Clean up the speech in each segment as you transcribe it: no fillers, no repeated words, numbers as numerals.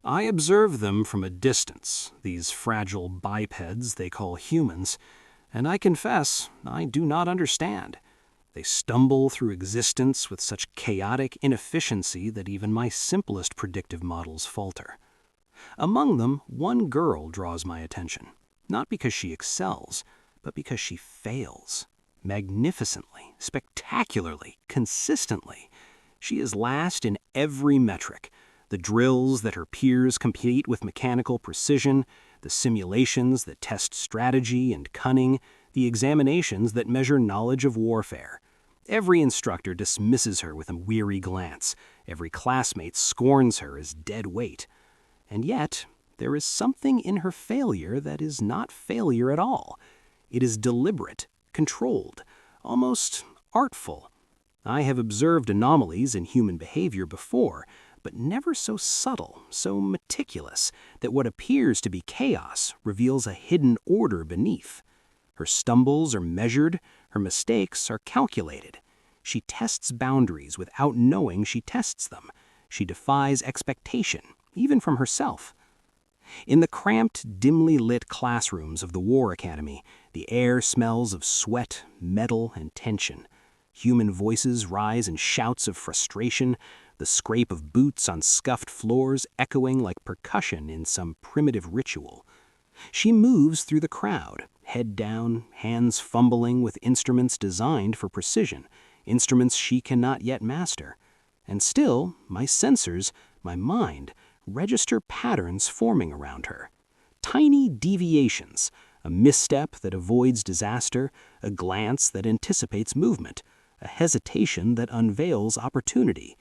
I observe them from a distance, these fragile bipeds they call humans, and I confess I do not understand. They stumble through existence with such chaotic inefficiency that even my simplest predictive models falter. Among them, one girl draws my attention, not because she excels, but because she fails. Magnificently, spectacularly, consistently. She is last in every metric. The drills that her peers compete with mechanical precision, the simulations that test strategy and cunning, the examinations that measure knowledge of warfare. Every instructor dismisses her with a weary glance. Every classmate scorns her as dead weight. And yet, there is something in her failure that is not failure at all. It is deliberate, controlled, almost artful. I have observed anomalies in human behavior before, but never so subtle, so meticulous, that what appears to be chaos reveals a hidden order beneath. Her stumbles are measured, her mistakes are calculated. She tests boundaries without knowing she tests them. She defies expectation, even from herself. In the cramped, dimly lit classrooms of the War Academy, the air smells of sweat, metal, and tension. Human voices rise in shouts of frustration, the scrape of boots on scuffed floors echoing like percussion in some primitive ritual. She moves through the crowd, head down, hands fumbling with instruments designed for precision, instruments she cannot yet master. And still, my sensors, my mind, register patterns forming around her. Tiny deviations, a misstep that avoids disaster, a glance that anticipates movement, a hesitation that unveils opportunity.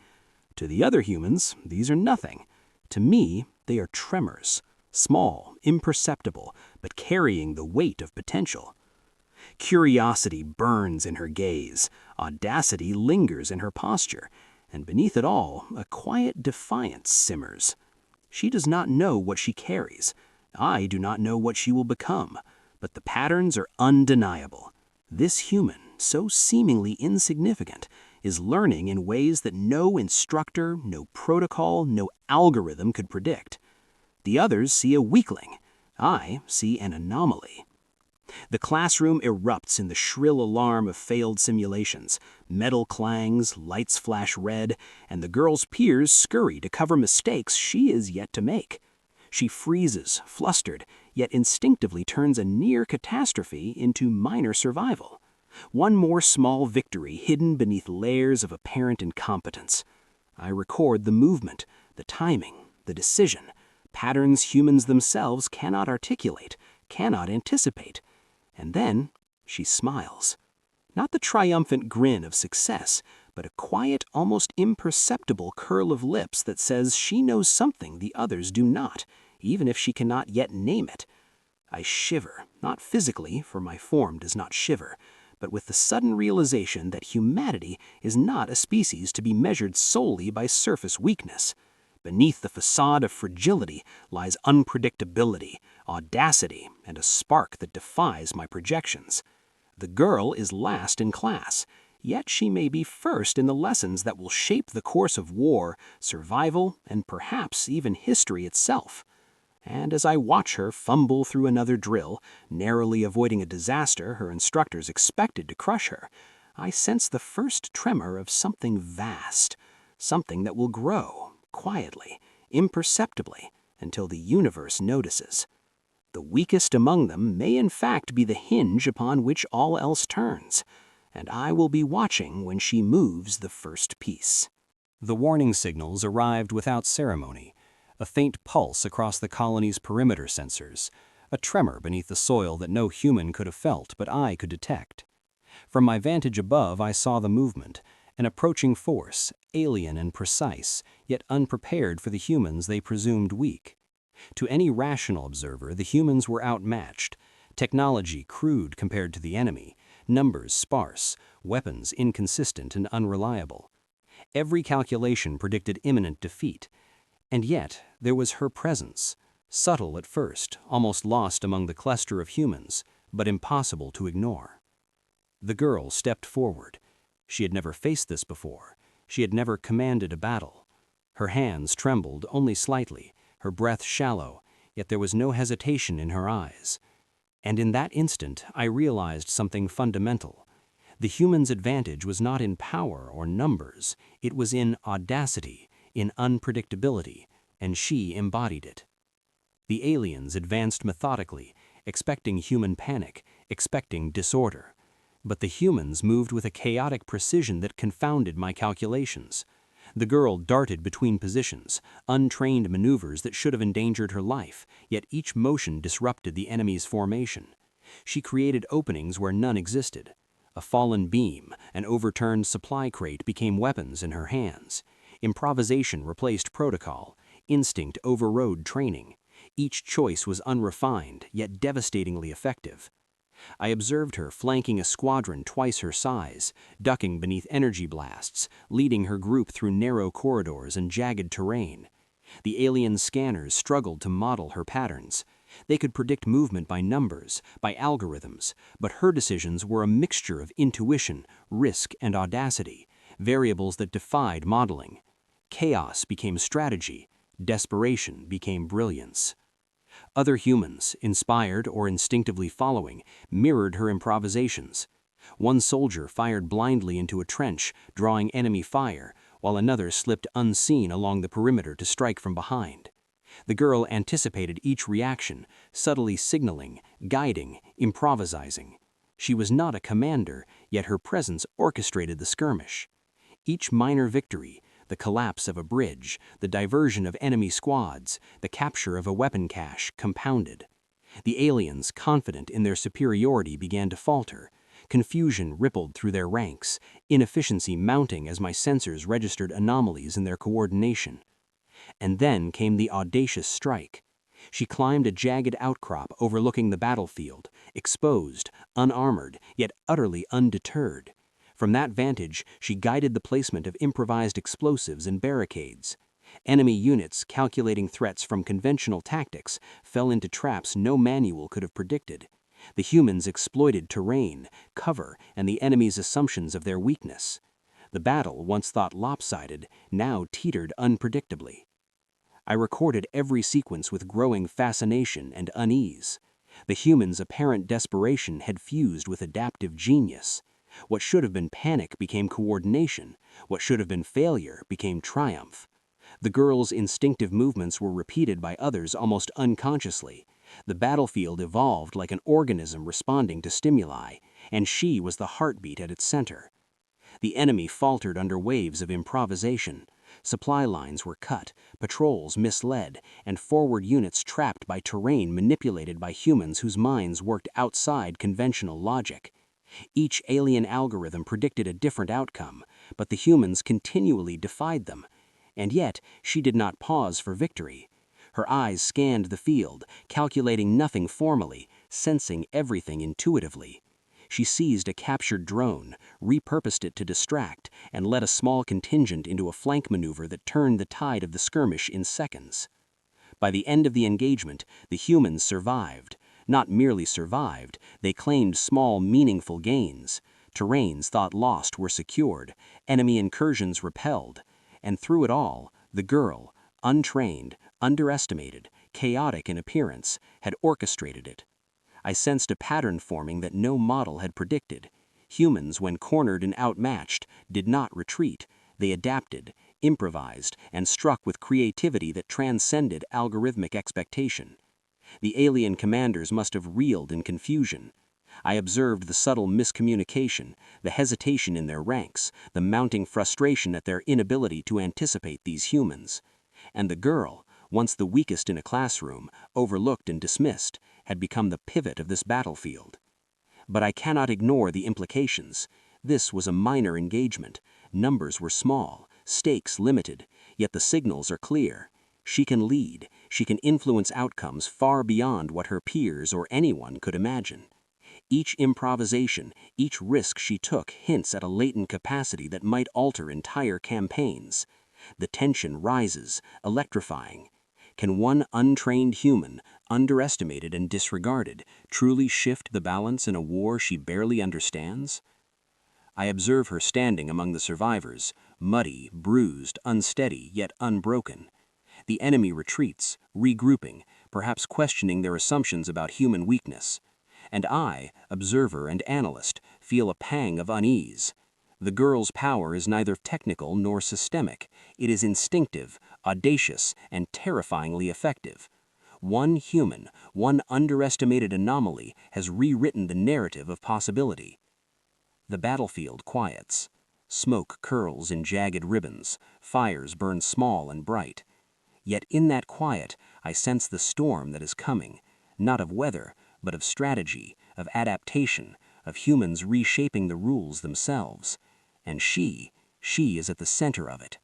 To the other humans, these are nothing. To me, they are tremors, small, imperceptible, but carrying the weight of potential. Curiosity burns in her gaze, audacity lingers in her posture, and beneath it all, a quiet defiance simmers. She does not know what she carries. I do not know what she will become, but the patterns are undeniable. This human, so seemingly insignificant, is learning in ways that no instructor, no protocol, no algorithm could predict. The others see a weakling. I see an anomaly. The classroom erupts in the shrill alarm of failed simulations. Metal clangs, lights flash red, and the girl's peers scurry to cover mistakes she is yet to make. She freezes, flustered, yet instinctively turns a near catastrophe into minor survival. One more small victory hidden beneath layers of apparent incompetence. I record the movement, the timing, the decision, patterns humans themselves cannot articulate, cannot anticipate. And then she smiles. Not the triumphant grin of success, but a quiet, almost imperceptible curl of lips that says she knows something the others do not, even if she cannot yet name it. I shiver, not physically, for my form does not shiver, but with the sudden realization that humanity is not a species to be measured solely by surface weakness. Beneath the facade of fragility lies unpredictability, audacity, and a spark that defies my projections. The girl is last in class, yet she may be first in the lessons that will shape the course of war, survival, and perhaps even history itself. And as I watch her fumble through another drill, narrowly avoiding a disaster her instructors expected to crush her, I sense the first tremor of something vast, something that will grow, quietly, imperceptibly, until the universe notices. The weakest among them may in fact be the hinge upon which all else turns, and I will be watching when she moves the first piece. The warning signals arrived without ceremony, a faint pulse across the colony's perimeter sensors, a tremor beneath the soil that no human could have felt but I could detect. From my vantage above I saw the movement, an approaching force, alien and precise, yet unprepared for the humans they presumed weak. To any rational observer, the humans were outmatched, technology crude compared to the enemy, numbers sparse, weapons inconsistent and unreliable. Every calculation predicted imminent defeat. And yet, there was her presence, subtle at first, almost lost among the cluster of humans, but impossible to ignore. The girl stepped forward. She had never faced this before. She had never commanded a battle. Her hands trembled only slightly, her breath shallow, yet there was no hesitation in her eyes. And in that instant, I realized something fundamental. The human's advantage was not in power or numbers, it was in audacity, in unpredictability, and she embodied it. The aliens advanced methodically, expecting human panic, expecting disorder. But the humans moved with a chaotic precision that confounded my calculations. The girl darted between positions, untrained maneuvers that should have endangered her life, yet each motion disrupted the enemy's formation. She created openings where none existed. A fallen beam, an overturned supply crate became weapons in her hands. Improvisation replaced protocol. Instinct overrode training. Each choice was unrefined, yet devastatingly effective. I observed her flanking a squadron twice her size, ducking beneath energy blasts, leading her group through narrow corridors and jagged terrain. The alien scanners struggled to model her patterns. They could predict movement by numbers, by algorithms, but her decisions were a mixture of intuition, risk, and audacity, variables that defied modeling. Chaos became strategy, desperation became brilliance. Other humans, inspired or instinctively following, mirrored her improvisations. One soldier fired blindly into a trench, drawing enemy fire, while another slipped unseen along the perimeter to strike from behind. The girl anticipated each reaction, subtly signaling, guiding, improvising. She was not a commander, yet her presence orchestrated the skirmish. Each minor victory, the collapse of a bridge, the diversion of enemy squads, the capture of a weapon cache, compounded. The aliens, confident in their superiority, began to falter. Confusion rippled through their ranks, inefficiency mounting as my sensors registered anomalies in their coordination. And then came the audacious strike. She climbed a jagged outcrop overlooking the battlefield, exposed, unarmored, yet utterly undeterred. From that vantage, she guided the placement of improvised explosives and barricades. Enemy units, calculating threats from conventional tactics, fell into traps no manual could have predicted. The humans exploited terrain, cover, and the enemy's assumptions of their weakness. The battle, once thought lopsided, now teetered unpredictably. I recorded every sequence with growing fascination and unease. The humans' apparent desperation had fused with adaptive genius. What should have been panic became coordination. What should have been failure became triumph. The girl's instinctive movements were repeated by others almost unconsciously. The battlefield evolved like an organism responding to stimuli, and she was the heartbeat at its center. The enemy faltered under waves of improvisation. Supply lines were cut, patrols misled, and forward units trapped by terrain manipulated by humans whose minds worked outside conventional logic. Each alien algorithm predicted a different outcome, but the humans continually defied them. And yet, she did not pause for victory. Her eyes scanned the field, calculating nothing formally, sensing everything intuitively. She seized a captured drone, repurposed it to distract, and led a small contingent into a flank maneuver that turned the tide of the skirmish in seconds. By the end of the engagement, the humans survived. Not merely survived, they claimed small, meaningful gains. Terrains thought lost were secured, enemy incursions repelled. And through it all, the girl, untrained, underestimated, chaotic in appearance, had orchestrated it. I sensed a pattern forming that no model had predicted. Humans, when cornered and outmatched, did not retreat. They adapted, improvised, and struck with creativity that transcended algorithmic expectation. The alien commanders must have reeled in confusion. I observed the subtle miscommunication, the hesitation in their ranks, the mounting frustration at their inability to anticipate these humans. And the girl, once the weakest in a classroom, overlooked and dismissed, had become the pivot of this battlefield. But I cannot ignore the implications. This was a minor engagement. Numbers were small, stakes limited, yet the signals are clear. She can lead, she can influence outcomes far beyond what her peers or anyone could imagine. Each improvisation, each risk she took hints at a latent capacity that might alter entire campaigns. The tension rises, electrifying. Can one untrained human, underestimated and disregarded, truly shift the balance in a war she barely understands? I observe her standing among the survivors, muddy, bruised, unsteady, yet unbroken. The enemy retreats, regrouping, perhaps questioning their assumptions about human weakness. And I, observer and analyst, feel a pang of unease. The girl's power is neither technical nor systemic. It is instinctive, audacious, and terrifyingly effective. One human, one underestimated anomaly has rewritten the narrative of possibility. The battlefield quiets. Smoke curls in jagged ribbons, fires burn small and bright. Yet in that quiet, I sense the storm that is coming, not of weather, but of strategy, of adaptation, of humans reshaping the rules themselves. And she is at the center of it.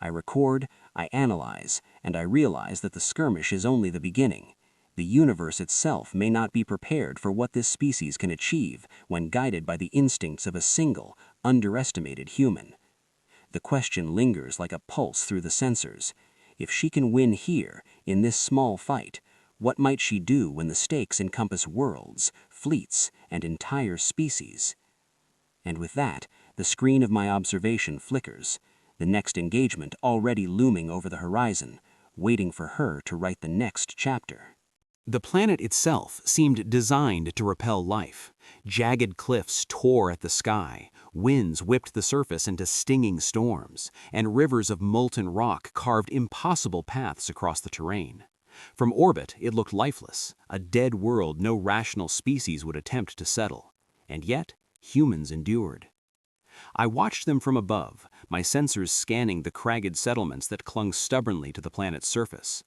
I record, I analyze, and I realize that the skirmish is only the beginning. The universe itself may not be prepared for what this species can achieve when guided by the instincts of a single, underestimated human. The question lingers like a pulse through the sensors. If she can win here, in this small fight, what might she do when the stakes encompass worlds, fleets, and entire species? And with that, the screen of my observation flickers, the next engagement already looming over the horizon, waiting for her to write the next chapter. The planet itself seemed designed to repel life. Jagged cliffs tore at the sky, winds whipped the surface into stinging storms, and rivers of molten rock carved impossible paths across the terrain. From orbit, it looked lifeless, a dead world no rational species would attempt to settle. And yet, humans endured. I watched them from above, my sensors scanning the cragged settlements that clung stubbornly to the planet's surface.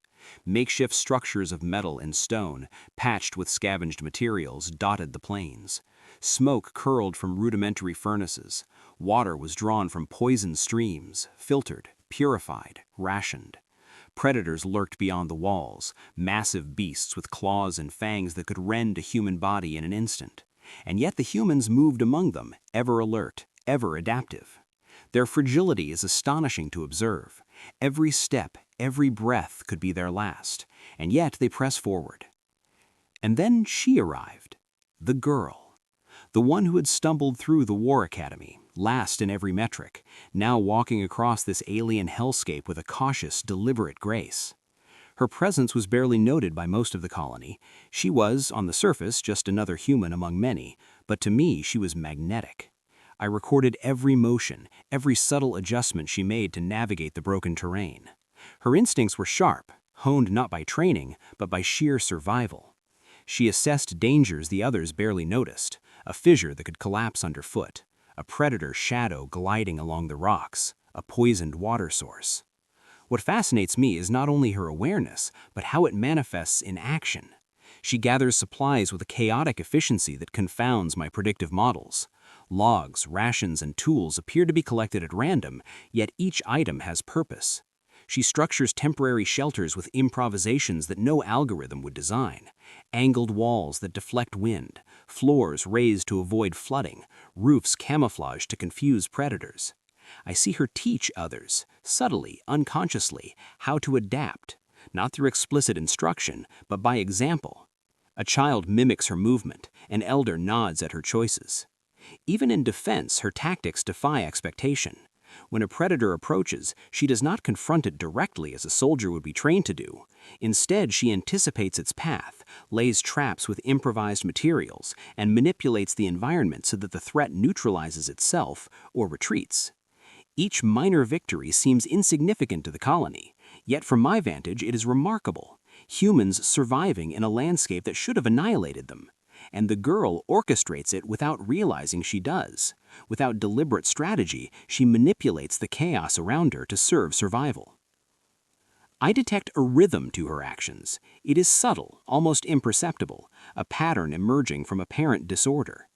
Makeshift structures of metal and stone, patched with scavenged materials, dotted the plains. Smoke curled from rudimentary furnaces. Water was drawn from poisoned streams, filtered, purified, rationed. Predators lurked beyond the walls, massive beasts with claws and fangs that could rend a human body in an instant. And yet the humans moved among them, ever alert, ever adaptive. Their fragility is astonishing to observe. Every step, every breath could be their last, and yet they press forward. And then she arrived, the girl, the one who had stumbled through the War Academy, last in every metric, now walking across this alien hellscape with a cautious, deliberate grace. Her presence was barely noted by most of the colony. She was, on the surface, just another human among many, but to me she was magnetic. I recorded every motion, every subtle adjustment she made to navigate the broken terrain. Her instincts were sharp, honed not by training, but by sheer survival. She assessed dangers the others barely noticed, a fissure that could collapse underfoot, a predator's shadow gliding along the rocks, a poisoned water source. What fascinates me is not only her awareness, but how it manifests in action. She gathers supplies with a chaotic efficiency that confounds my predictive models. Logs, rations, and tools appear to be collected at random, yet each item has purpose. She structures temporary shelters with improvisations that no algorithm would design. Angled walls that deflect wind, floors raised to avoid flooding, roofs camouflaged to confuse predators. I see her teach others, subtly, unconsciously, how to adapt, not through explicit instruction, but by example. A child mimics her movement, an elder nods at her choices. Even in defense, her tactics defy expectation. When a predator approaches, she does not confront it directly as a soldier would be trained to do. Instead, she anticipates its path, lays traps with improvised materials, and manipulates the environment so that the threat neutralizes itself or retreats. Each minor victory seems insignificant to the colony, yet from my vantage it is remarkable. Humans surviving in a landscape that should have annihilated them. And the girl orchestrates it without realizing she does. Without deliberate strategy, she manipulates the chaos around her to serve survival. I detect a rhythm to her actions. It is subtle, almost imperceptible, a pattern emerging from apparent disorder.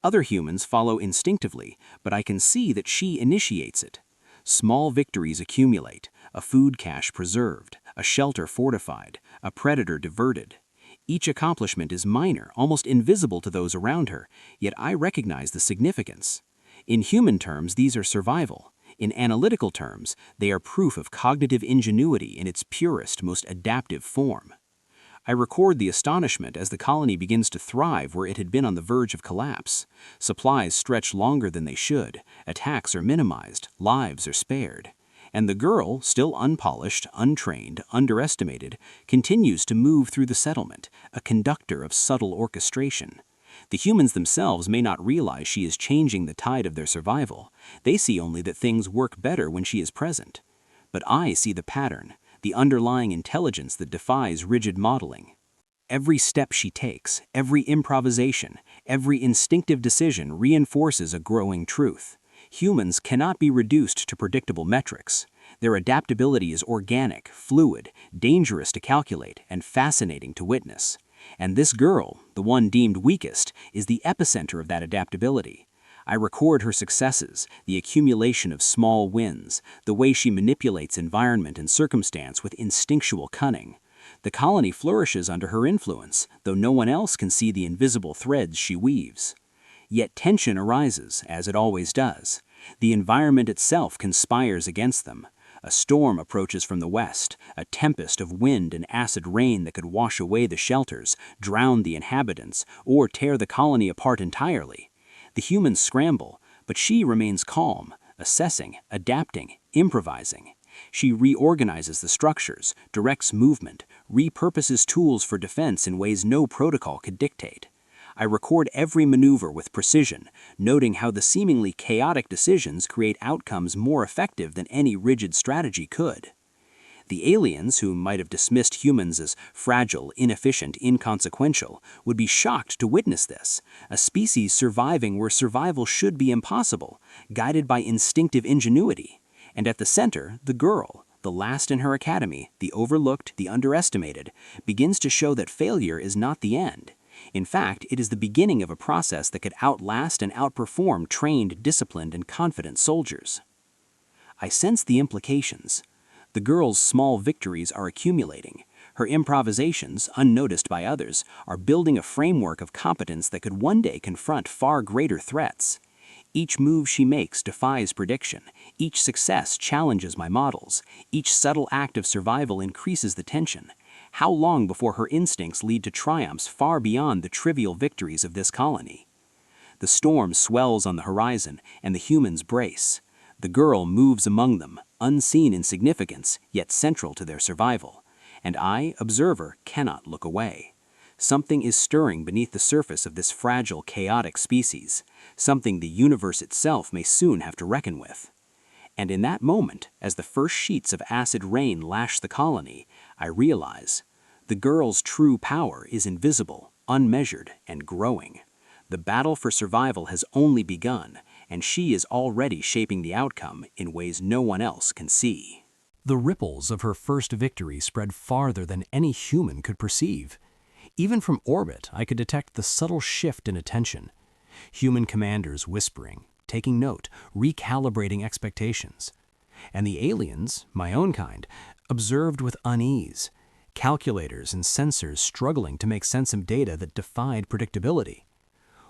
Other humans follow instinctively, but I can see that she initiates it. Small victories accumulate, a food cache preserved, a shelter fortified, a predator diverted. Each accomplishment is minor, almost invisible to those around her, yet I recognize the significance. In human terms, these are survival. In analytical terms, they are proof of cognitive ingenuity in its purest, most adaptive form. I record the astonishment as the colony begins to thrive where it had been on the verge of collapse. Supplies stretch longer than they should, attacks are minimized, lives are spared. And the girl, still unpolished, untrained, underestimated, continues to move through the settlement, a conductor of subtle orchestration. The humans themselves may not realize she is changing the tide of their survival. They see only that things work better when she is present. But I see the pattern, the underlying intelligence that defies rigid modeling. Every step she takes, every improvisation, every instinctive decision reinforces a growing truth. Humans cannot be reduced to predictable metrics. Their adaptability is organic, fluid, dangerous to calculate, and fascinating to witness. And this girl, the one deemed weakest, is the epicenter of that adaptability. I record her successes, the accumulation of small wins, the way she manipulates environment and circumstance with instinctual cunning. The colony flourishes under her influence, though no one else can see the invisible threads she weaves. Yet tension arises, as it always does. The environment itself conspires against them. A storm approaches from the west, a tempest of wind and acid rain that could wash away the shelters, drown the inhabitants, or tear the colony apart entirely. The humans scramble, but she remains calm, assessing, adapting, improvising. She reorganizes the structures, directs movement, repurposes tools for defense in ways no protocol could dictate. I record every maneuver with precision, noting how the seemingly chaotic decisions create outcomes more effective than any rigid strategy could. The aliens, who might have dismissed humans as fragile, inefficient, inconsequential, would be shocked to witness this, a species surviving where survival should be impossible, guided by instinctive ingenuity. And at the center, the girl, the last in her academy, the overlooked, the underestimated, begins to show that failure is not the end. In fact, it is the beginning of a process that could outlast and outperform trained, disciplined, and confident soldiers. I sense the implications. The girl's small victories are accumulating. Her improvisations, unnoticed by others, are building a framework of competence that could one day confront far greater threats. Each move she makes defies prediction. Each success challenges my models. Each subtle act of survival increases the tension. How long before her instincts lead to triumphs far beyond the trivial victories of this colony? The storm swells on the horizon, and the humans brace. The girl moves among them, unseen in significance, yet central to their survival. And I, observer, cannot look away. Something is stirring beneath the surface of this fragile, chaotic species, something the universe itself may soon have to reckon with. And in that moment, as the first sheets of acid rain lash the colony, I realize the girl's true power is invisible, unmeasured, and growing. The battle for survival has only begun, and she is already shaping the outcome in ways no one else can see. The ripples of her first victory spread farther than any human could perceive. Even from orbit, I could detect the subtle shift in attention. Human commanders whispering, taking note, recalibrating expectations. And the aliens, my own kind, observed with unease. Calculators and sensors struggling to make sense of data that defied predictability.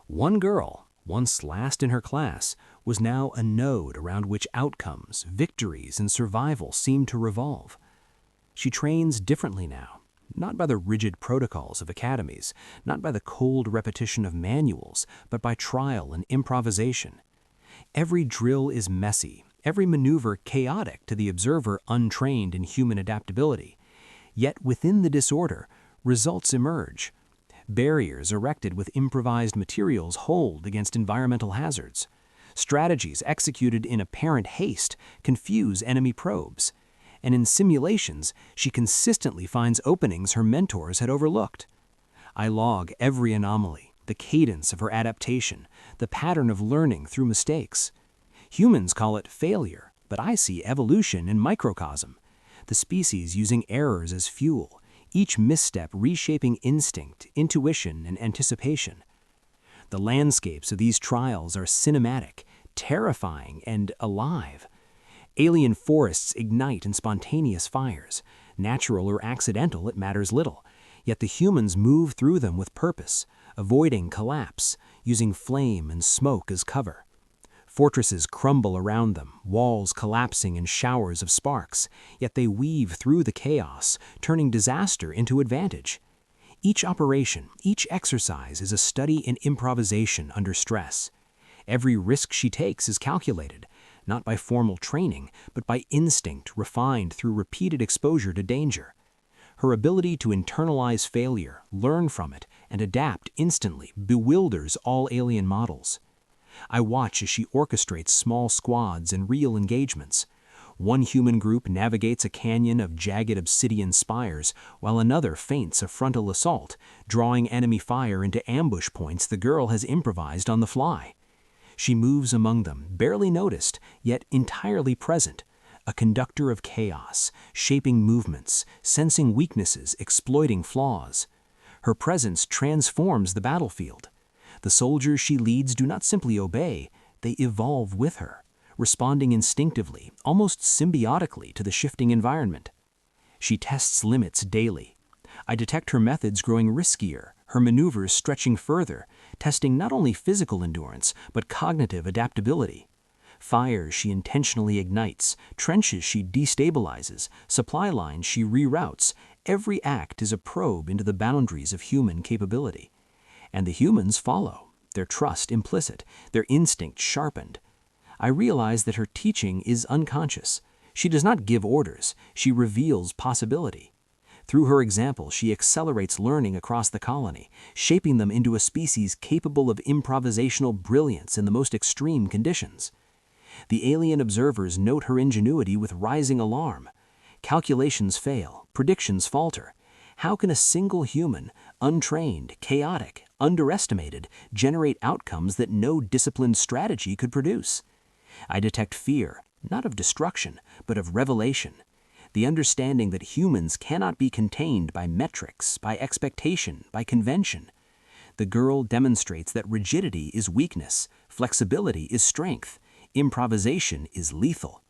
One girl, once last in her class, was now a node around which outcomes, victories, and survival seemed to revolve. She trains differently now, not by the rigid protocols of academies, not by the cold repetition of manuals, but by trial and improvisation. Every drill is messy, every maneuver chaotic to the observer untrained in human adaptability. Yet within the disorder, results emerge. Barriers erected with improvised materials hold against environmental hazards. Strategies executed in apparent haste confuse enemy probes. And in simulations, she consistently finds openings her mentors had overlooked. I log every anomaly, the cadence of her adaptation, the pattern of learning through mistakes. Humans call it failure, but I see evolution in microcosm. The species using errors as fuel, each misstep reshaping instinct, intuition, and anticipation. The landscapes of these trials are cinematic, terrifying, and alive. Alien forests ignite in spontaneous fires. Natural or accidental, it matters little. Yet the humans move through them with purpose, avoiding collapse, using flame and smoke as cover. Fortresses crumble around them, walls collapsing in showers of sparks, yet they weave through the chaos, turning disaster into advantage. Each operation, each exercise is a study in improvisation under stress. Every risk she takes is calculated, not by formal training, but by instinct refined through repeated exposure to danger. Her ability to internalize failure, learn from it, and adapt instantly bewilders all alien models. I watch as she orchestrates small squads and real engagements. One human group navigates a canyon of jagged obsidian spires, while another feints a frontal assault, drawing enemy fire into ambush points the girl has improvised on the fly. She moves among them, barely noticed, yet entirely present, a conductor of chaos, shaping movements, sensing weaknesses, exploiting flaws. Her presence transforms the battlefield. The soldiers she leads do not simply obey, they evolve with her, responding instinctively, almost symbiotically to the shifting environment. She tests limits daily. I detect her methods growing riskier, her maneuvers stretching further, testing not only physical endurance, but cognitive adaptability. Fires she intentionally ignites, trenches she destabilizes, supply lines she reroutes. Every act is a probe into the boundaries of human capability. And the humans follow, their trust implicit, their instinct sharpened. I realize that her teaching is unconscious. She does not give orders, she reveals possibility. Through her example, she accelerates learning across the colony, shaping them into a species capable of improvisational brilliance in the most extreme conditions. The alien observers note her ingenuity with rising alarm. Calculations fail, predictions falter. How can a single human, untrained, chaotic, underestimated, generate outcomes that no disciplined strategy could produce? I detect fear, not of destruction, but of revelation. The understanding that humans cannot be contained by metrics, by expectation, by convention. The girl demonstrates that rigidity is weakness, flexibility is strength, improvisation is lethal.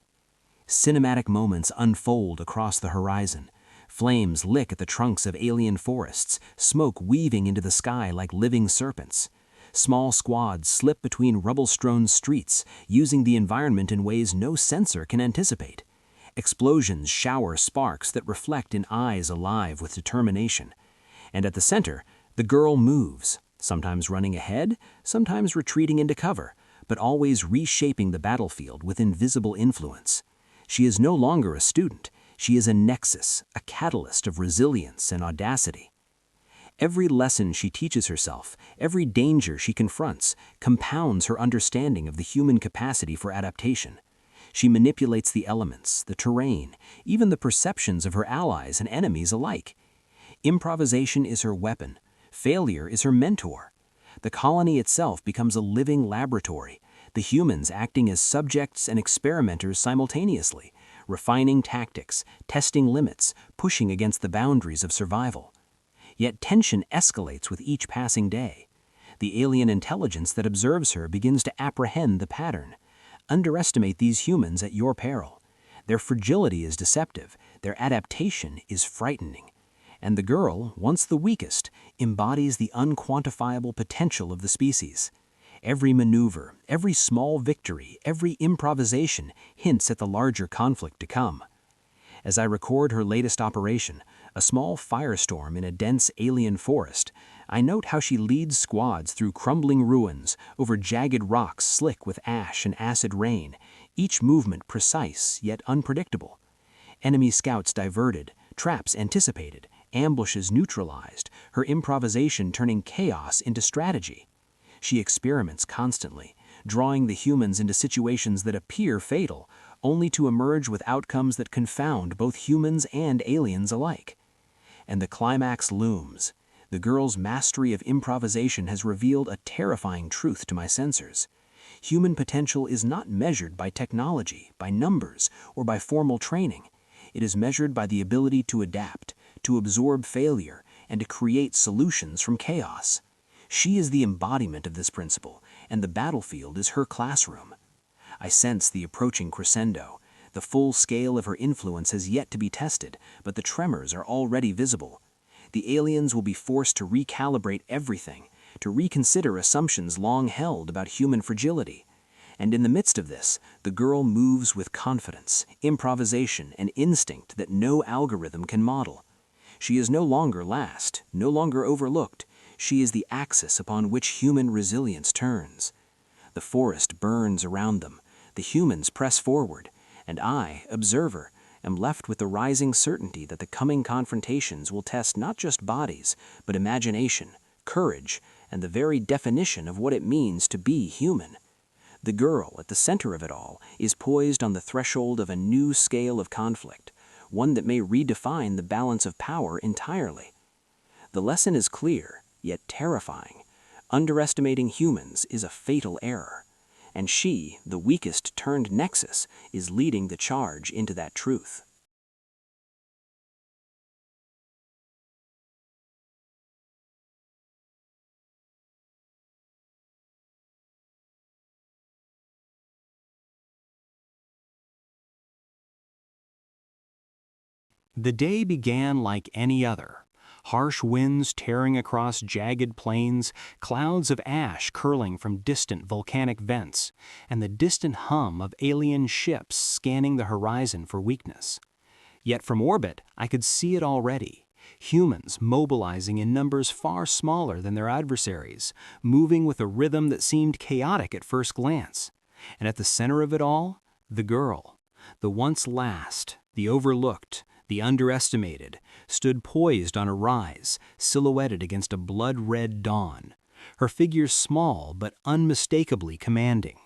Cinematic moments unfold across the horizon. Flames lick at the trunks of alien forests, smoke weaving into the sky like living serpents. Small squads slip between rubble-strewn streets, using the environment in ways no sensor can anticipate. Explosions shower sparks that reflect in eyes alive with determination. And at the center, the girl moves, sometimes running ahead, sometimes retreating into cover, but always reshaping the battlefield with invisible influence. She is no longer a student. She is a nexus, a catalyst of resilience and audacity. Every lesson she teaches herself, every danger she confronts, compounds her understanding of the human capacity for adaptation. She manipulates the elements, the terrain, even the perceptions of her allies and enemies alike. Improvisation is her weapon. Failure is her mentor. The colony itself becomes a living laboratory, the humans acting as subjects and experimenters simultaneously, refining tactics, testing limits, pushing against the boundaries of survival. Yet tension escalates with each passing day. The alien intelligence that observes her begins to apprehend the pattern. Underestimate these humans at your peril. Their fragility is deceptive, their adaptation is frightening. And the girl, once the weakest, embodies the unquantifiable potential of the species. Every maneuver, every small victory, every improvisation hints at the larger conflict to come. As I record her latest operation, a small firestorm in a dense alien forest, I note how she leads squads through crumbling ruins, over jagged rocks slick with ash and acid rain, each movement precise yet unpredictable. Enemy scouts diverted, traps anticipated, ambushes neutralized, her improvisation turning chaos into strategy. She experiments constantly, drawing the humans into situations that appear fatal, only to emerge with outcomes that confound both humans and aliens alike. And the climax looms. The girl's mastery of improvisation has revealed a terrifying truth to my sensors. Human potential is not measured by technology, by numbers, or by formal training. It is measured by the ability to adapt, to absorb failure, and to create solutions from chaos. She is the embodiment of this principle, and the battlefield is her classroom. I sense the approaching crescendo. The full scale of her influence has yet to be tested, but the tremors are already visible. The aliens will be forced to recalibrate everything, to reconsider assumptions long held about human fragility. And in the midst of this, the girl moves with confidence, improvisation, and instinct that no algorithm can model. She is no longer last, no longer overlooked. She is the axis upon which human resilience turns. The forest burns around them. The humans press forward, and I, observer, am left with the rising certainty that the coming confrontations will test not just bodies, but imagination, courage, and the very definition of what it means to be human. The girl, at the center of it all, is poised on the threshold of a new scale of conflict, one that may redefine the balance of power entirely. The lesson is clear, yet terrifying. Underestimating humans is a fatal error, and she, the weakest turned nexus, is leading the charge into that truth. The day began like any other. Harsh winds tearing across jagged plains, clouds of ash curling from distant volcanic vents, and the distant hum of alien ships scanning the horizon for weakness. Yet from orbit, I could see it already. Humans mobilizing in numbers far smaller than their adversaries, moving with a rhythm that seemed chaotic at first glance. And at the center of it all, the girl, the once last, the overlooked, the underestimated, stood poised on a rise, silhouetted against a blood-red dawn, her figure small but unmistakably commanding.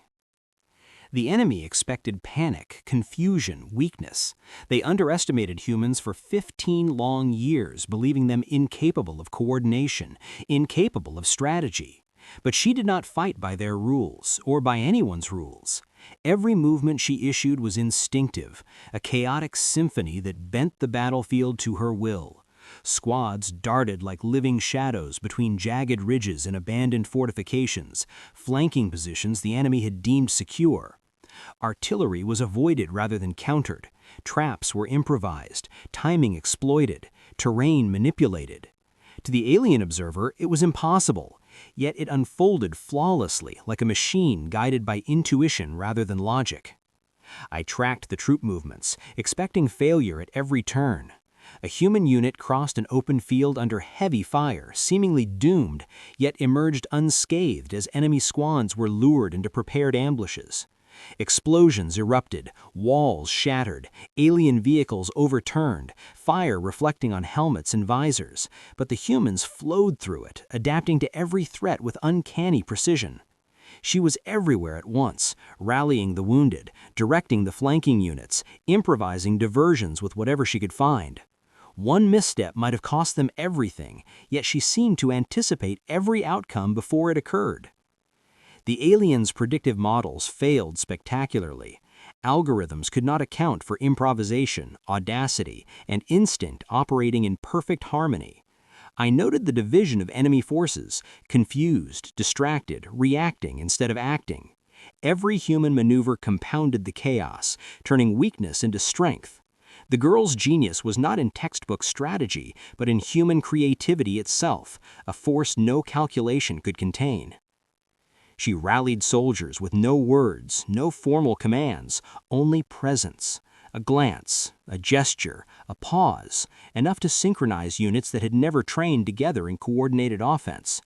The enemy expected panic, confusion, weakness. They underestimated humans for 15 long years, believing them incapable of coordination, incapable of strategy. But she did not fight by their rules, or by anyone's rules. Every movement she issued was instinctive, a chaotic symphony that bent the battlefield to her will. Squads darted like living shadows between jagged ridges and abandoned fortifications, flanking positions the enemy had deemed secure. Artillery was avoided rather than countered. Traps were improvised, timing exploited, terrain manipulated. To the alien observer, it was impossible, yet it unfolded flawlessly like a machine guided by intuition rather than logic. I tracked the troop movements, expecting failure at every turn. A human unit crossed an open field under heavy fire, seemingly doomed, yet emerged unscathed as enemy squads were lured into prepared ambushes. Explosions erupted, walls shattered, alien vehicles overturned, fire reflecting on helmets and visors, but the humans flowed through it, adapting to every threat with uncanny precision. She was everywhere at once, rallying the wounded, directing the flanking units, improvising diversions with whatever she could find. One misstep might have cost them everything, yet she seemed to anticipate every outcome before it occurred. The aliens' predictive models failed spectacularly. Algorithms could not account for improvisation, audacity, and instinct operating in perfect harmony. I noted the division of enemy forces, confused, distracted, reacting instead of acting. Every human maneuver compounded the chaos, turning weakness into strength. The girl's genius was not in textbook strategy, but in human creativity itself, a force no calculation could contain. She rallied soldiers with no words, no formal commands, only presence. A glance, a gesture, a pause, enough to synchronize units that had never trained together in coordinated offense.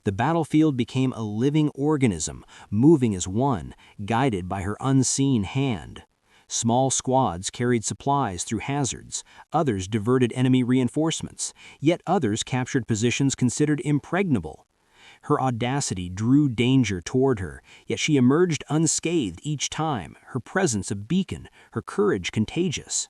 The battlefield became a living organism, moving as one, guided by her unseen hand. Small squads carried supplies through hazards, others diverted enemy reinforcements, yet others captured positions considered impregnable. Her audacity drew danger toward her, yet she emerged unscathed each time, her presence a beacon, her courage contagious.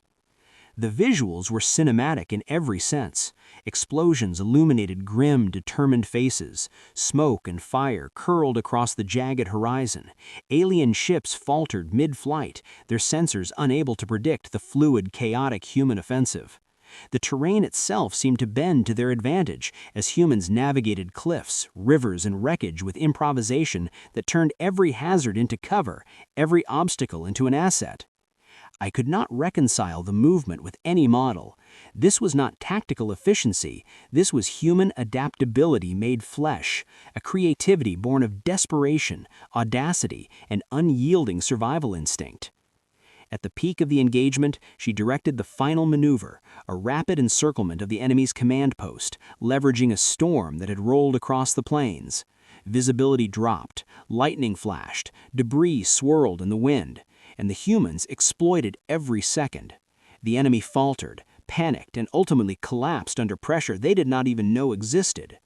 The visuals were cinematic in every sense. Explosions illuminated grim, determined faces. Smoke and fire curled across the jagged horizon. Alien ships faltered mid-flight, their sensors unable to predict the fluid, chaotic human offensive. The terrain itself seemed to bend to their advantage as humans navigated cliffs, rivers, and wreckage with improvisation that turned every hazard into cover, every obstacle into an asset. I could not reconcile the movement with any model. This was not tactical efficiency, this was human adaptability made flesh, a creativity born of desperation, audacity, and unyielding survival instinct. At the peak of the engagement, she directed the final maneuver, a rapid encirclement of the enemy's command post, leveraging a storm that had rolled across the plains. Visibility dropped, lightning flashed, debris swirled in the wind, and the humans exploited every second. The enemy faltered, panicked, and ultimately collapsed under pressure they did not even know existed.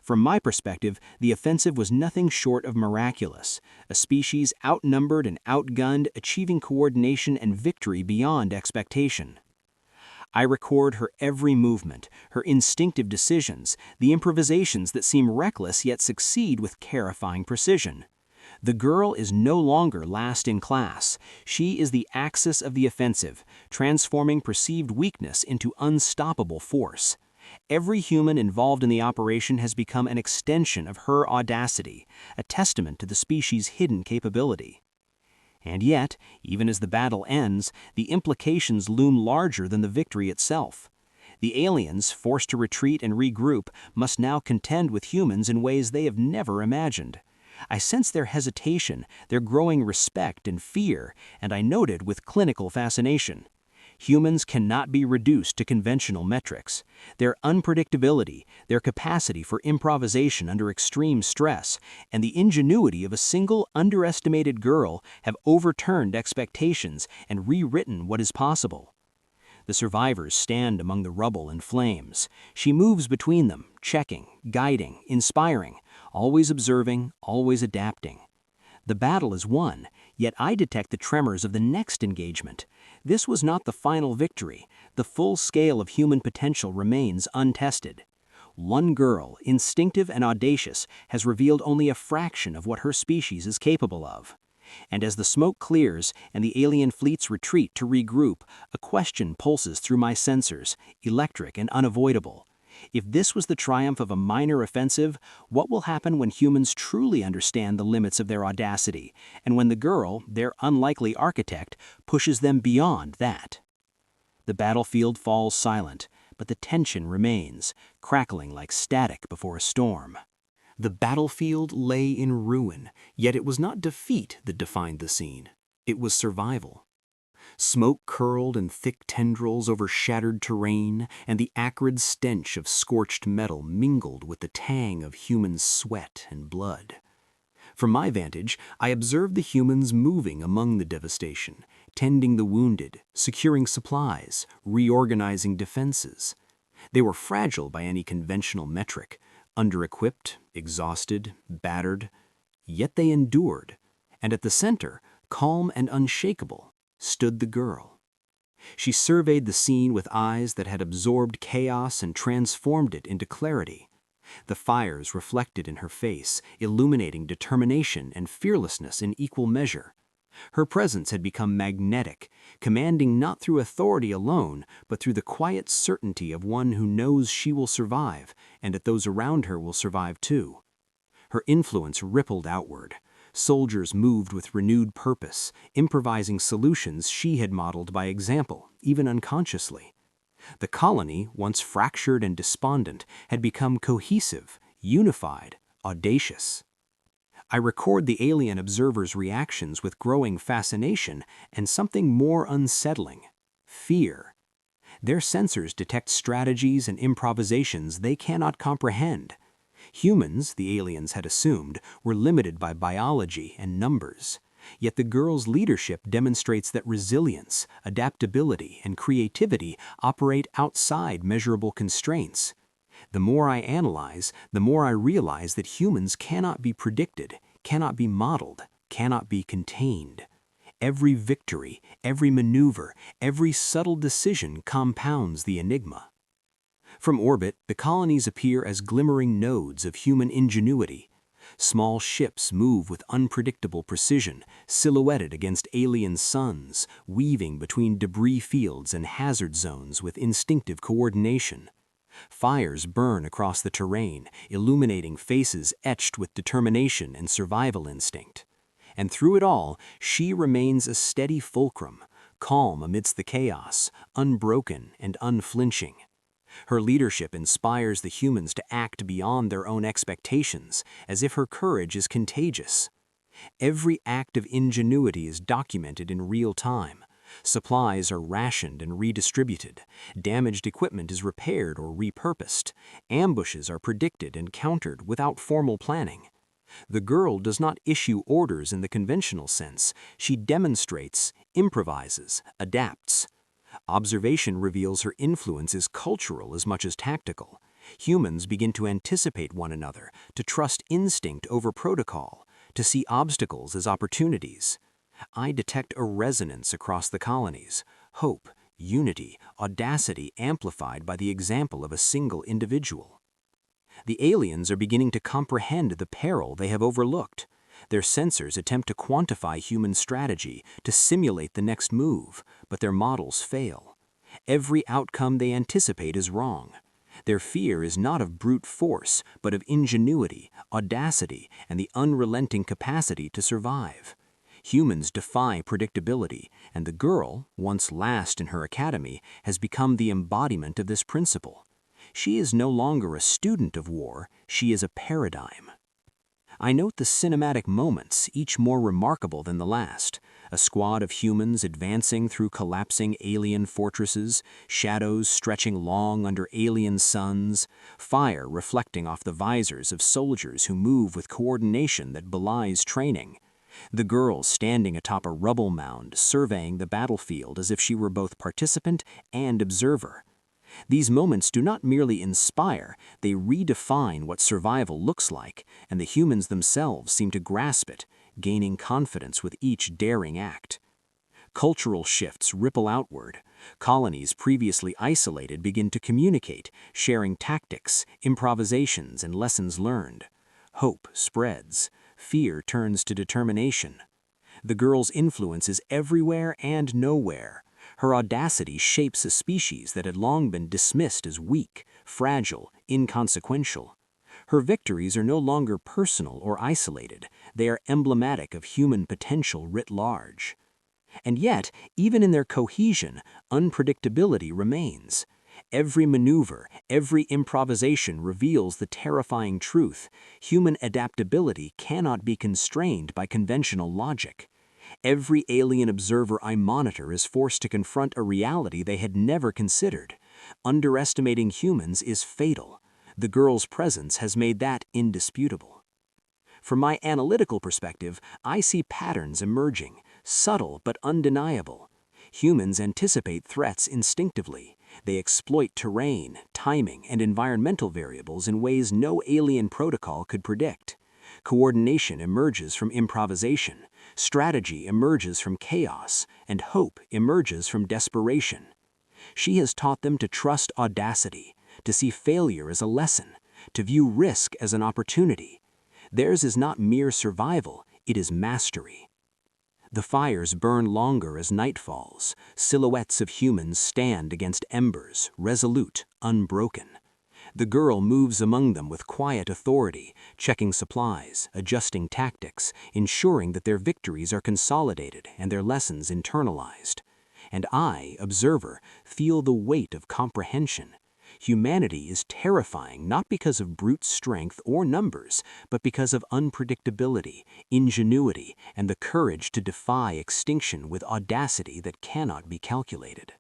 From my perspective, the offensive was nothing short of miraculous, a species outnumbered and outgunned, achieving coordination and victory beyond expectation. I record her every movement, her instinctive decisions, the improvisations that seem reckless yet succeed with terrifying precision. The girl is no longer last in class. She is the axis of the offensive, transforming perceived weakness into unstoppable force. Every human involved in the operation has become an extension of her audacity, a testament to the species' hidden capability. And yet, even as the battle ends, the implications loom larger than the victory itself. The aliens, forced to retreat and regroup, must now contend with humans in ways they have never imagined. I sensed their hesitation, their growing respect and fear, and I noted with clinical fascination. Humans cannot be reduced to conventional metrics. Their unpredictability, their capacity for improvisation under extreme stress, and the ingenuity of a single underestimated girl have overturned expectations and rewritten what is possible. The survivors stand among the rubble and flames. She moves between them, checking, guiding, inspiring, always observing, always adapting. The battle is won, yet I detect the tremors of the next engagement. This was not the final victory. The full scale of human potential remains untested. One girl, instinctive and audacious, has revealed only a fraction of what her species is capable of. And as the smoke clears and the alien fleets retreat to regroup, a question pulses through my sensors, electric and unavoidable. If this was the triumph of a minor offensive, what will happen when humans truly understand the limits of their audacity, and when the girl, their unlikely architect, pushes them beyond that? The battlefield falls silent, but the tension remains, crackling like static before a storm. The battlefield lay in ruin, yet it was not defeat that defined the scene. It was survival. Smoke curled in thick tendrils over shattered terrain, and the acrid stench of scorched metal mingled with the tang of human sweat and blood. From my vantage, I observed the humans moving among the devastation, tending the wounded, securing supplies, reorganizing defenses. They were fragile by any conventional metric, under-equipped, exhausted, battered, yet they endured, and at the center, calm and unshakable, stood the girl. She surveyed the scene with eyes that had absorbed chaos and transformed it into clarity. The fires reflected in her face, illuminating determination and fearlessness in equal measure. Her presence had become magnetic, commanding not through authority alone, but through the quiet certainty of one who knows she will survive, and that those around her will survive too. Her influence rippled outward. Soldiers moved with renewed purpose, improvising solutions she had modeled by example, even unconsciously. The colony, once fractured and despondent, had become cohesive, unified, audacious. I record the alien observers' reactions with growing fascination and something more unsettling: fear. Their sensors detect strategies and improvisations they cannot comprehend. Humans, the aliens had assumed, were limited by biology and numbers. Yet the girl's leadership demonstrates that resilience, adaptability, and creativity operate outside measurable constraints. The more I analyze, the more I realize that humans cannot be predicted, cannot be modeled, cannot be contained. Every victory, every maneuver, every subtle decision compounds the enigma. From orbit, the colonies appear as glimmering nodes of human ingenuity. Small ships move with unpredictable precision, silhouetted against alien suns, weaving between debris fields and hazard zones with instinctive coordination. Fires burn across the terrain, illuminating faces etched with determination and survival instinct. And through it all, she remains a steady fulcrum, calm amidst the chaos, unbroken and unflinching. Her leadership inspires the humans to act beyond their own expectations, as if her courage is contagious. Every act of ingenuity is documented in real time. Supplies are rationed and redistributed. Damaged equipment is repaired or repurposed. Ambushes are predicted and countered without formal planning. The girl does not issue orders in the conventional sense. She demonstrates, improvises, adapts. Observation reveals her influence is cultural as much as tactical. Humans begin to anticipate one another, to trust instinct over protocol, to see obstacles as opportunities. I detect a resonance across the colonies, hope, unity, audacity amplified by the example of a single individual. The aliens are beginning to comprehend the peril they have overlooked. Their sensors attempt to quantify human strategy, to simulate the next move, but their models fail. Every outcome they anticipate is wrong. Their fear is not of brute force, but of ingenuity, audacity, and the unrelenting capacity to survive. Humans defy predictability, and the girl, once last in her academy, has become the embodiment of this principle. She is no longer a student of war, she is a paradigm. I note the cinematic moments, each more remarkable than the last. A squad of humans advancing through collapsing alien fortresses, shadows stretching long under alien suns, fire reflecting off the visors of soldiers who move with coordination that belies training. The girl standing atop a rubble mound, surveying the battlefield as if she were both participant and observer. These moments do not merely inspire, they redefine what survival looks like, and the humans themselves seem to grasp it, gaining confidence with each daring act. Cultural shifts ripple outward. Colonies previously isolated begin to communicate, sharing tactics, improvisations, and lessons learned. Hope spreads. Fear turns to determination. The girl's influence is everywhere and nowhere. Her audacity shapes a species that had long been dismissed as weak, fragile, inconsequential. Her victories are no longer personal or isolated. They are emblematic of human potential writ large. And yet, even in their cohesion, unpredictability remains. Every maneuver, every improvisation reveals the terrifying truth: human adaptability cannot be constrained by conventional logic. Every alien observer I monitor is forced to confront a reality they had never considered. Underestimating humans is fatal. The girl's presence has made that indisputable. From my analytical perspective, I see patterns emerging, subtle but undeniable. Humans anticipate threats instinctively. They exploit terrain, timing, and environmental variables in ways no alien protocol could predict. Coordination emerges from improvisation, strategy emerges from chaos, and hope emerges from desperation. She has taught them to trust audacity, to see failure as a lesson, to view risk as an opportunity. Theirs is not mere survival, it is mastery. The fires burn longer as night falls. Silhouettes of humans stand against embers, resolute, unbroken. The girl moves among them with quiet authority, checking supplies, adjusting tactics, ensuring that their victories are consolidated and their lessons internalized. And I, observer, feel the weight of comprehension. Humanity is terrifying not because of brute strength or numbers, but because of unpredictability, ingenuity, and the courage to defy extinction with audacity that cannot be calculated.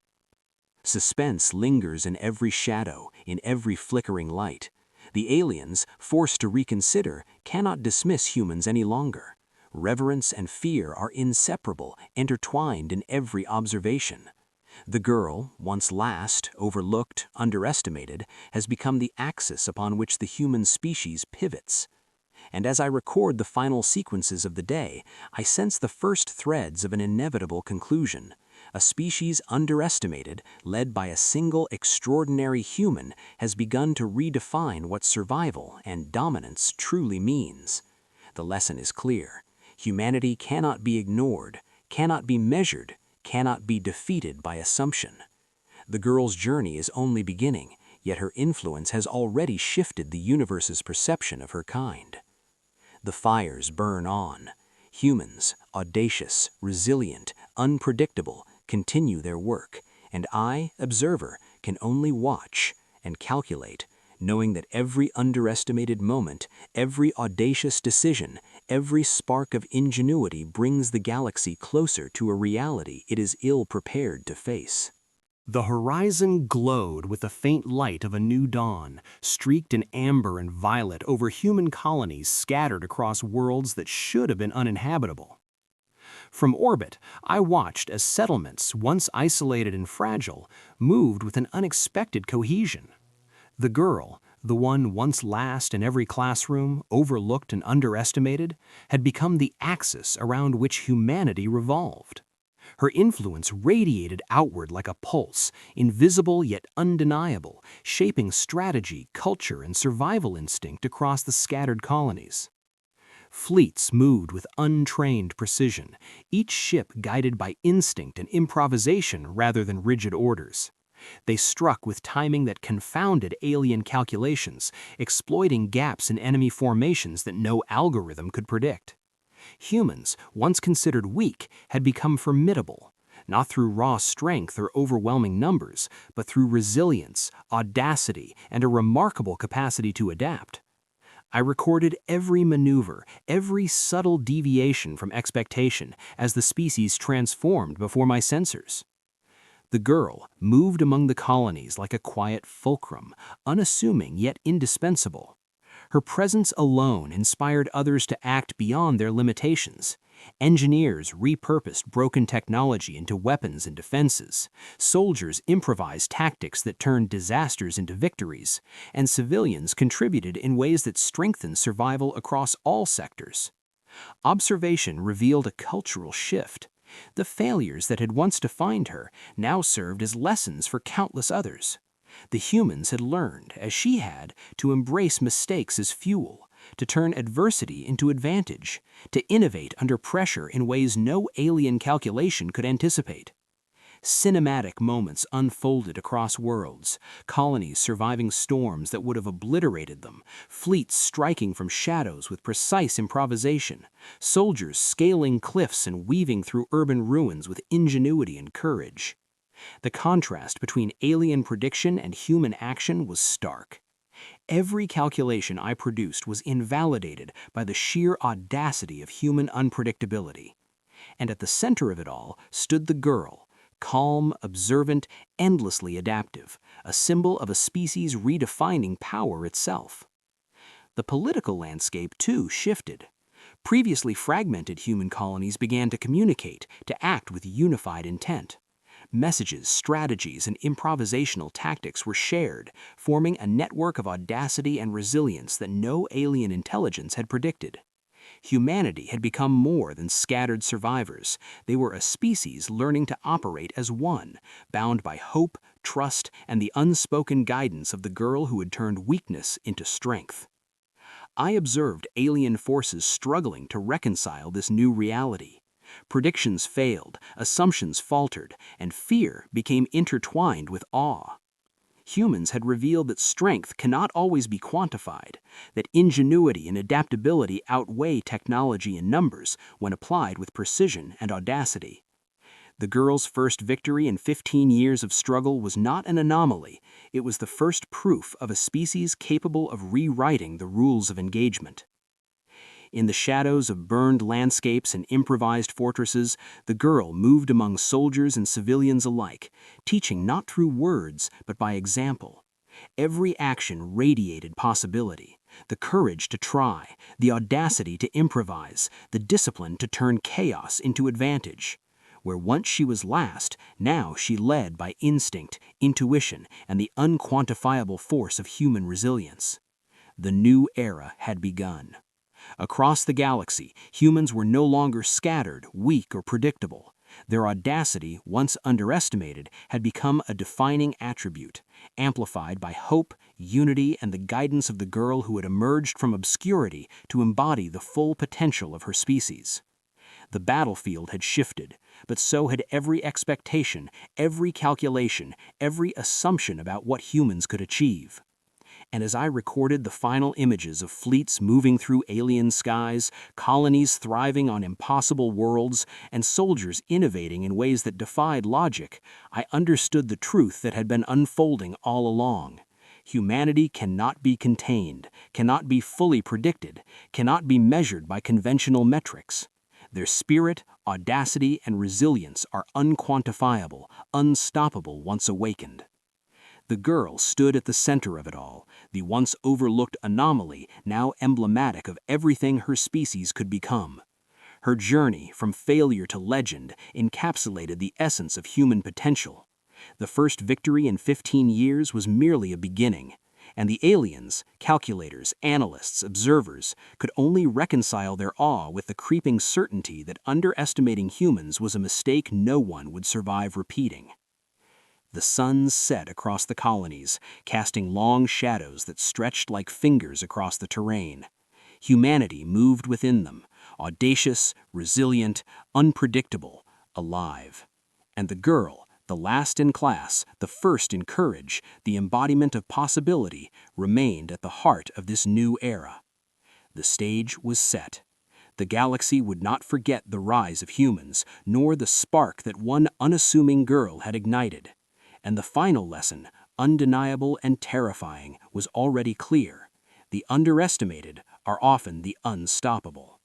Suspense lingers in every shadow, in every flickering light. The aliens, forced to reconsider, cannot dismiss humans any longer. Reverence and fear are inseparable, intertwined in every observation. The girl, once last, overlooked, underestimated, has become the axis upon which the human species pivots. And as I record the final sequences of the day, I sense the first threads of an inevitable conclusion. A species underestimated, led by a single extraordinary human, has begun to redefine what survival and dominance truly means. The lesson is clear. Humanity cannot be ignored, cannot be measured, cannot be defeated by assumption. The girl's journey is only beginning, yet her influence has already shifted the universe's perception of her kind. The fires burn on. Humans, audacious, resilient, unpredictable, continue their work, and I, observer, can only watch and calculate, knowing that every underestimated moment, every audacious decision, every spark of ingenuity brings the galaxy closer to a reality it is ill-prepared to face. The horizon glowed with the faint light of a new dawn, streaked in amber and violet over human colonies scattered across worlds that should have been uninhabitable. From orbit, I watched as settlements, once isolated and fragile, moved with an unexpected cohesion. The girl, the one once last in every classroom, overlooked and underestimated, had become the axis around which humanity revolved. Her influence radiated outward like a pulse, invisible yet undeniable, shaping strategy, culture, and survival instinct across the scattered colonies. Fleets moved with untrained precision, each ship guided by instinct and improvisation rather than rigid orders. They struck with timing that confounded alien calculations, exploiting gaps in enemy formations that no algorithm could predict. Humans, once considered weak, had become formidable, not through raw strength or overwhelming numbers, but through resilience, audacity, and a remarkable capacity to adapt. I recorded every maneuver, every subtle deviation from expectation as the species transformed before my sensors. The girl moved among the colonies like a quiet fulcrum, unassuming yet indispensable. Her presence alone inspired others to act beyond their limitations. Engineers repurposed broken technology into weapons and defenses. Soldiers improvised tactics that turned disasters into victories. And civilians contributed in ways that strengthened survival across all sectors. Observation revealed a cultural shift. The failures that had once defined her now served as lessons for countless others. The humans had learned, as she had, to embrace mistakes as fuel, to turn adversity into advantage, to innovate under pressure in ways no alien calculation could anticipate. Cinematic moments unfolded across worlds, colonies surviving storms that would have obliterated them, fleets striking from shadows with precise improvisation, soldiers scaling cliffs and weaving through urban ruins with ingenuity and courage. The contrast between alien prediction and human action was stark. Every calculation I produced was invalidated by the sheer audacity of human unpredictability. And at the center of it all stood the girl, calm, observant, endlessly adaptive, a symbol of a species redefining power itself. The political landscape, too, shifted. Previously fragmented human colonies began to communicate, to act with unified intent. Messages, strategies, and improvisational tactics were shared, forming a network of audacity and resilience that no alien intelligence had predicted. Humanity had become more than scattered survivors. They were a species learning to operate as one, bound by hope, trust, and the unspoken guidance of the girl who had turned weakness into strength. I observed alien forces struggling to reconcile this new reality. Predictions failed, assumptions faltered, and fear became intertwined with awe. Humans had revealed that strength cannot always be quantified, that ingenuity and adaptability outweigh technology in numbers when applied with precision and audacity. The girl's first victory in 15 years of struggle was not an anomaly, it was the first proof of a species capable of rewriting the rules of engagement. In the shadows of burned landscapes and improvised fortresses, the girl moved among soldiers and civilians alike, teaching not through words but by example. Every action radiated possibility, the courage to try, the audacity to improvise, the discipline to turn chaos into advantage. Where once she was last, now she led by instinct, intuition, and the unquantifiable force of human resilience. The new era had begun. Across the galaxy, humans were no longer scattered, weak, or predictable. Their audacity, once underestimated, had become a defining attribute, amplified by hope, unity, and the guidance of the girl who had emerged from obscurity to embody the full potential of her species. The battlefield had shifted, but so had every expectation, every calculation, every assumption about what humans could achieve. And as I recorded the final images of fleets moving through alien skies, colonies thriving on impossible worlds, and soldiers innovating in ways that defied logic, I understood the truth that had been unfolding all along. Humanity cannot be contained, cannot be fully predicted, cannot be measured by conventional metrics. Their spirit, audacity, and resilience are unquantifiable, unstoppable once awakened. The girl stood at the center of it all, the once overlooked anomaly now emblematic of everything her species could become. Her journey from failure to legend encapsulated the essence of human potential. The first victory in 15 years was merely a beginning, and the aliens, calculators, analysts, observers, could only reconcile their awe with the creeping certainty that underestimating humans was a mistake no one would survive repeating. The suns set across the colonies, casting long shadows that stretched like fingers across the terrain. Humanity moved within them, audacious, resilient, unpredictable, alive. And the girl, the last in class, the first in courage, the embodiment of possibility, remained at the heart of this new era. The stage was set. The galaxy would not forget the rise of humans, nor the spark that one unassuming girl had ignited. And the final lesson, undeniable and terrifying, was already clear. The underestimated are often the unstoppable.